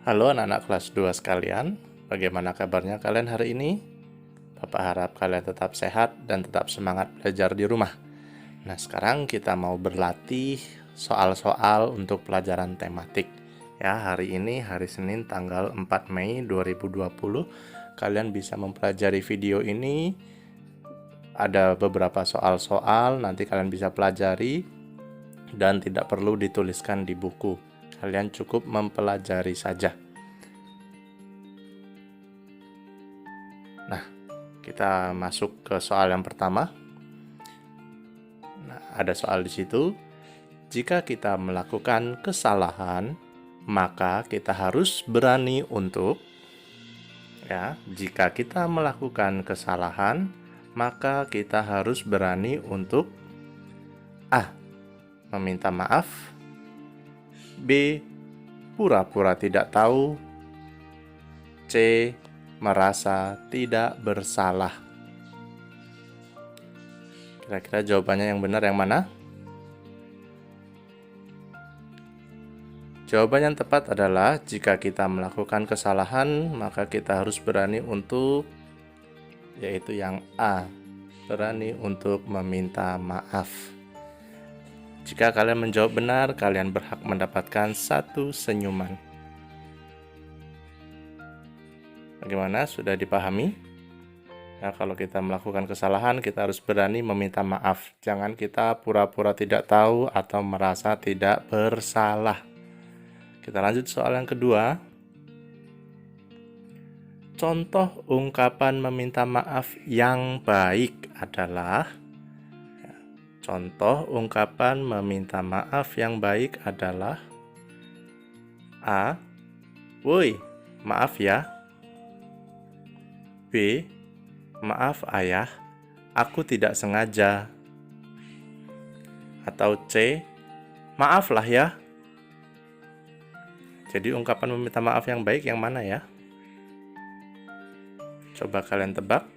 Halo anak-anak kelas 2 sekalian, bagaimana kabarnya kalian hari ini? Bapak harap kalian tetap sehat dan tetap semangat belajar di rumah. Nah, sekarang kita mau berlatih soal-soal untuk pelajaran tematik. Ya, hari ini hari Senin tanggal 4 Mei 2020, kalian bisa mempelajari video ini. Ada beberapa soal-soal, nanti kalian bisa pelajari dan tidak perlu dituliskan di buku. Kalian cukup mempelajari saja. Nah, kita masuk ke soal yang pertama. Nah, ada soal di situ. Jika kita melakukan kesalahan, maka kita harus berani untuk jika kita melakukan kesalahan, maka kita harus berani untuk A. Meminta maaf, B. Pura-pura tidak tahu, C. Merasa tidak bersalah. Kira-kira jawabannya yang benar yang mana? Jawaban yang tepat adalah jika kita melakukan kesalahan, maka kita harus berani untuk, yaitu yang A, berani untuk meminta maaf. Jika kalian menjawab benar, kalian berhak mendapatkan 1 senyuman. Bagaimana? Sudah dipahami? Ya, kalau kita melakukan kesalahan, kita harus berani meminta maaf. Jangan kita pura-pura tidak tahu atau merasa tidak bersalah. Kita lanjut soal yang kedua. Contoh ungkapan meminta maaf yang baik adalah Contoh ungkapan meminta maaf yang baik adalah A. Woi, maaf ya. B. Maaf ayah, aku tidak sengaja. Atau C. Maaflah ya. Jadi ungkapan meminta maaf yang baik yang mana ya? Coba kalian tebak.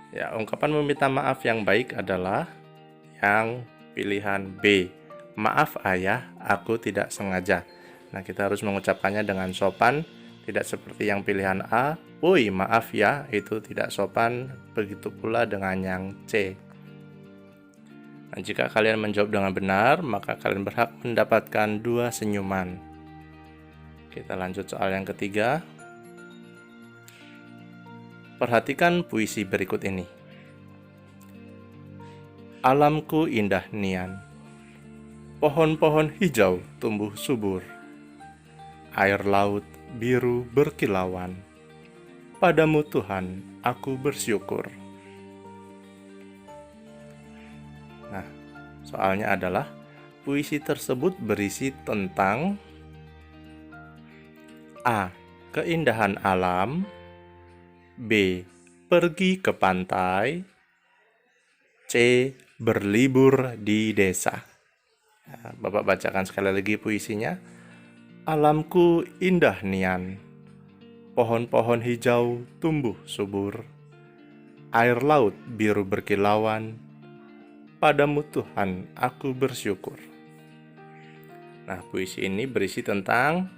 Ya, ungkapan meminta maaf yang baik adalah yang pilihan B. Maaf ayah, aku tidak sengaja. Nah, kita harus mengucapkannya dengan sopan, tidak seperti yang pilihan A. Woi, maaf ya, itu tidak sopan. Begitu pula dengan yang C. Nah, jika kalian menjawab dengan benar, maka kalian berhak mendapatkan 2 senyuman. Kita lanjut soal yang ketiga. Perhatikan puisi berikut ini. Alamku indah nian, pohon-pohon hijau tumbuh subur, air laut biru berkilauan, padamu Tuhan aku bersyukur. Nah, soalnya adalah puisi tersebut berisi tentang A. Keindahan alam, B. Pergi ke pantai, C. Berlibur di desa. Nah, Bapak bacakan sekali lagi puisinya. Alamku indah nian, pohon-pohon hijau tumbuh subur, air laut biru berkilauan, padamu Tuhan aku bersyukur. Nah, puisi ini berisi tentang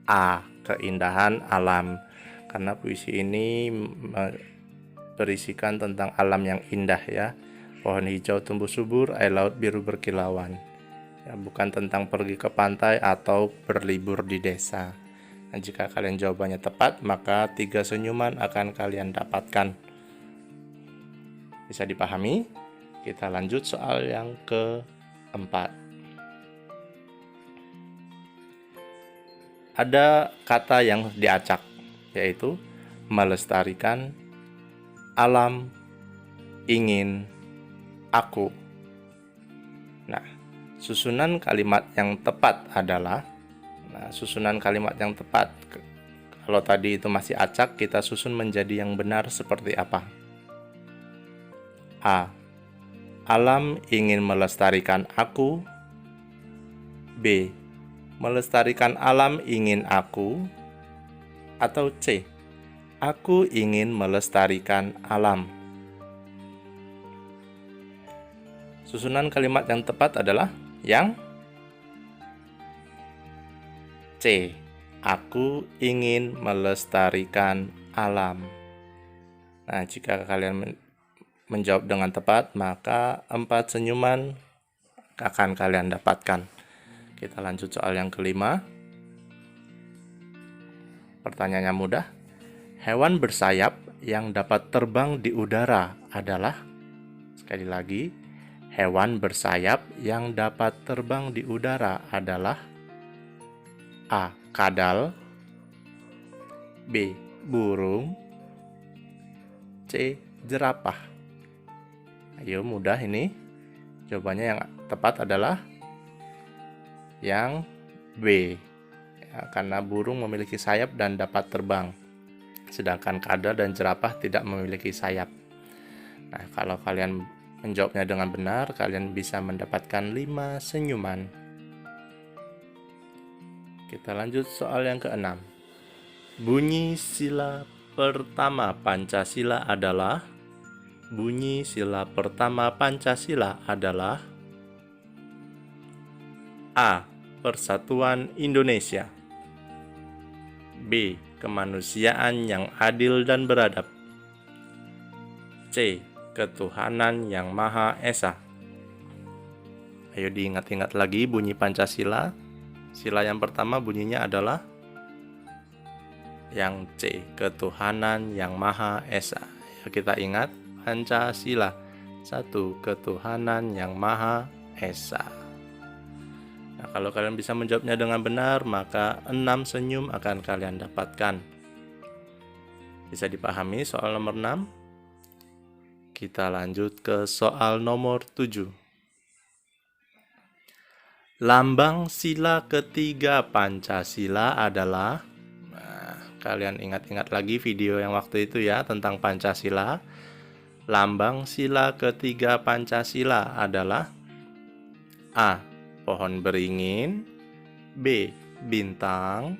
A. Keindahan alam. Karena puisi ini berisikan tentang alam yang indah ya. Pohon hijau tumbuh subur, air laut biru berkilauan. Ya, bukan tentang pergi ke pantai atau berlibur di desa. Nah, jika kalian jawabannya tepat, maka 3 senyuman akan kalian dapatkan. Bisa dipahami? Kita lanjut soal yang keempat. Ada kata yang diacak, yaitu melestarikan, alam, ingin, aku. Nah, susunan kalimat yang tepat adalah, kalau tadi itu masih acak, kita susun menjadi yang benar seperti apa? A. Alam ingin melestarikan aku. B. Melestarikan alam ingin aku. Atau C. Aku ingin melestarikan alam. Susunan kalimat yang tepat adalah yang C. Aku ingin melestarikan alam. Nah, jika kalian menjawab dengan tepat, maka 4 senyuman akan kalian dapatkan. Kita lanjut soal yang kelima. Pertanyaannya mudah. Hewan bersayap yang dapat terbang di udara adalah, sekali lagi, hewan bersayap yang dapat terbang di udara adalah A. Kadal, B. Burung, C. Jerapah. Ayo, mudah ini. Jawabannya yang tepat adalah yang B. Ya, karena burung memiliki sayap dan dapat terbang, sedangkan kadal dan jerapah tidak memiliki sayap. Nah, kalau kalian menjawabnya dengan benar, kalian bisa mendapatkan 5 senyuman. Kita lanjut soal yang keenam. Bunyi sila pertama Pancasila adalah A. Persatuan Indonesia, B. Kemanusiaan yang adil dan beradab, C. Ketuhanan yang Maha Esa. Ayo diingat-ingat lagi bunyi Pancasila. Sila yang pertama bunyinya adalah yang C, Ketuhanan yang Maha Esa. Ya, kita ingat Pancasila. 1. Ketuhanan yang Maha Esa. Nah, kalau kalian bisa menjawabnya dengan benar, maka 6 senyum akan kalian dapatkan. Bisa dipahami soal nomor 6? Kita lanjut ke soal nomor 7. Lambang sila ketiga Pancasila adalah, kalian ingat-ingat lagi video yang waktu itu ya tentang Pancasila. Lambang sila ketiga Pancasila adalah A. Pohon beringin, B. Bintang,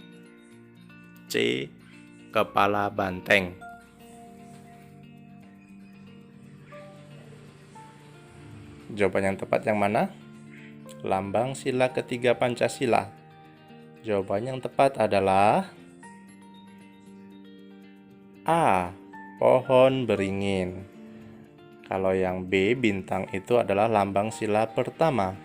C. Kepala banteng. Jawaban yang tepat yang mana? Lambang sila ketiga Pancasila. Jawaban yang tepat adalah A. Pohon beringin. Kalau yang B, bintang, itu adalah lambang sila pertama.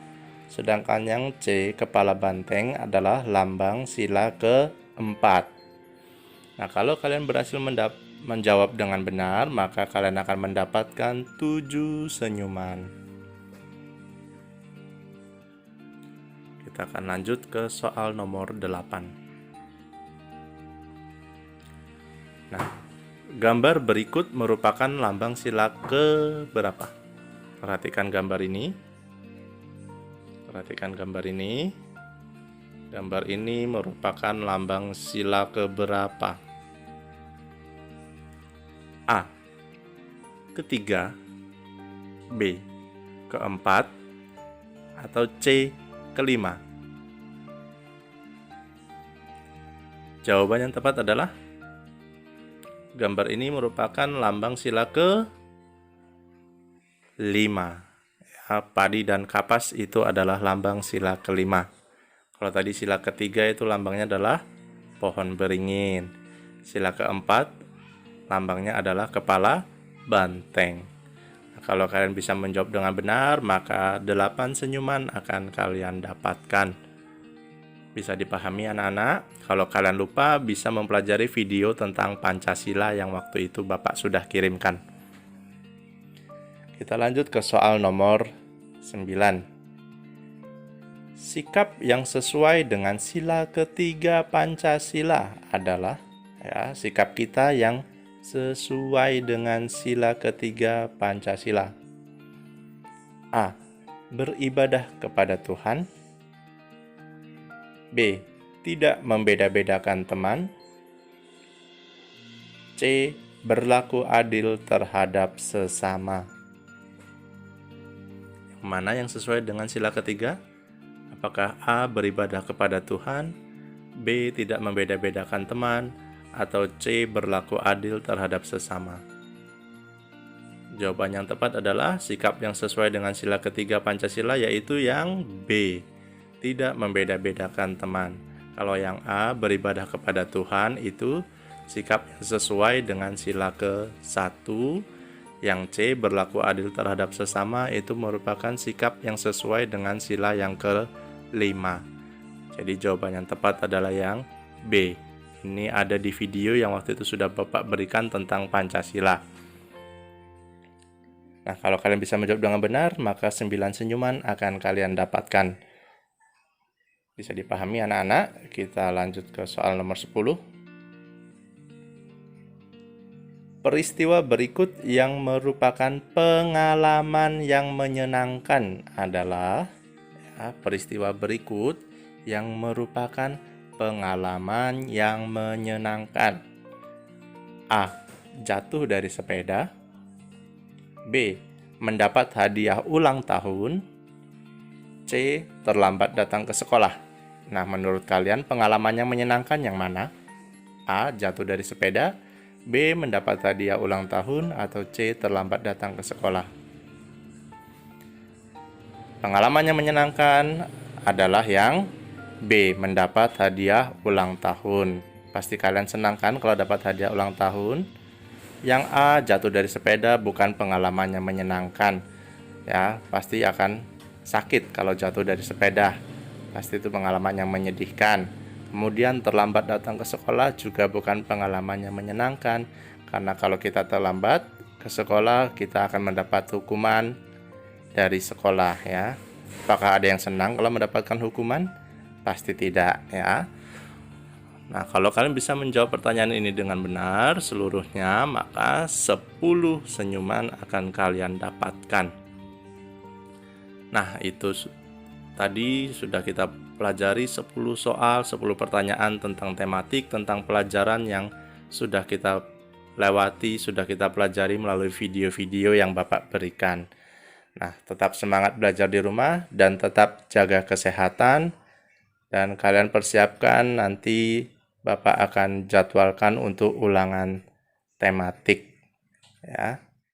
Sedangkan yang C, kepala banteng, adalah lambang sila keempat. Nah, kalau kalian berhasil menjawab dengan benar, maka kalian akan mendapatkan 7 senyuman. Kita akan lanjut ke soal nomor 8. Nah, gambar berikut merupakan lambang sila ke berapa? Perhatikan gambar ini. Gambar ini merupakan lambang sila ke berapa? A. Ketiga, B. Keempat, atau C. Kelima. Jawaban yang tepat adalah gambar ini merupakan lambang sila ke 5. Ya, padi dan kapas itu adalah lambang sila kelima. Kalau tadi sila ketiga itu lambangnya adalah pohon beringin. Sila keempat lambangnya adalah kepala banteng. Nah, kalau kalian bisa menjawab dengan benar, maka 8 senyuman akan kalian dapatkan. Bisa dipahami anak-anak? Kalau kalian lupa, bisa mempelajari video tentang Pancasila yang waktu itu Bapak sudah kirimkan. Kita lanjut ke soal nomor 9. Sikap yang sesuai dengan sila ketiga Pancasila adalah, ya, sikap kita yang sesuai dengan sila ketiga Pancasila. A. Beribadah kepada Tuhan, B. Tidak membeda-bedakan teman, C. Berlaku adil terhadap sesama. Yang mana yang sesuai dengan sila ketiga? Apakah A. Beribadah kepada Tuhan, B. Tidak membeda-bedakan teman, atau C. Berlaku adil terhadap sesama? Jawaban yang tepat adalah sikap yang sesuai dengan sila ketiga Pancasila, yaitu yang B. Tidak membeda-bedakan teman. Kalau yang A, beribadah kepada Tuhan, itu sikap yang sesuai dengan sila ke-1. Yang C, berlaku adil terhadap sesama, itu merupakan sikap yang sesuai dengan sila yang ke-5. Jadi jawaban yang tepat adalah yang B. Ini ada di video yang waktu itu sudah Bapak berikan tentang Pancasila. Nah, kalau kalian bisa menjawab dengan benar, maka 9 senyuman akan kalian dapatkan. Bisa dipahami anak-anak? Kita lanjut ke soal nomor 10. Peristiwa berikut yang merupakan pengalaman yang menyenangkan adalah peristiwa berikut yang merupakan pengalaman yang menyenangkan. A. Jatuh dari sepeda. B. Mendapat hadiah ulang tahun. C. Terlambat datang ke sekolah. Nah, menurut kalian pengalaman yang menyenangkan yang mana? A. Jatuh dari sepeda. B. Mendapat hadiah ulang tahun. Atau C. Terlambat datang ke sekolah. Pengalaman yang menyenangkan adalah yang B. Mendapat hadiah ulang tahun. Pasti kalian senang kan kalau dapat hadiah ulang tahun? Yang A. Jatuh dari sepeda bukan pengalaman yang menyenangkan. Ya, pasti akan sakit kalau jatuh dari sepeda. Pasti itu pengalaman yang menyedihkan. Kemudian terlambat datang ke sekolah juga bukan pengalaman yang menyenangkan. Karena kalau kita terlambat ke sekolah, kita akan mendapat hukuman dari sekolah ya. Apakah ada yang senang kalau mendapatkan hukuman? Pasti tidak ya. Nah, kalau kalian bisa menjawab pertanyaan ini dengan benar seluruhnya, maka 10 senyuman akan kalian dapatkan. Nah, itu tadi sudah kita pelajari 10 soal, 10 pertanyaan tentang tematik, tentang pelajaran yang sudah kita lewati, sudah kita pelajari melalui video-video yang Bapak berikan. Nah, tetap semangat belajar di rumah dan tetap jaga kesehatan. Dan kalian persiapkan nanti Bapak akan jadwalkan untuk ulangan tematik ya.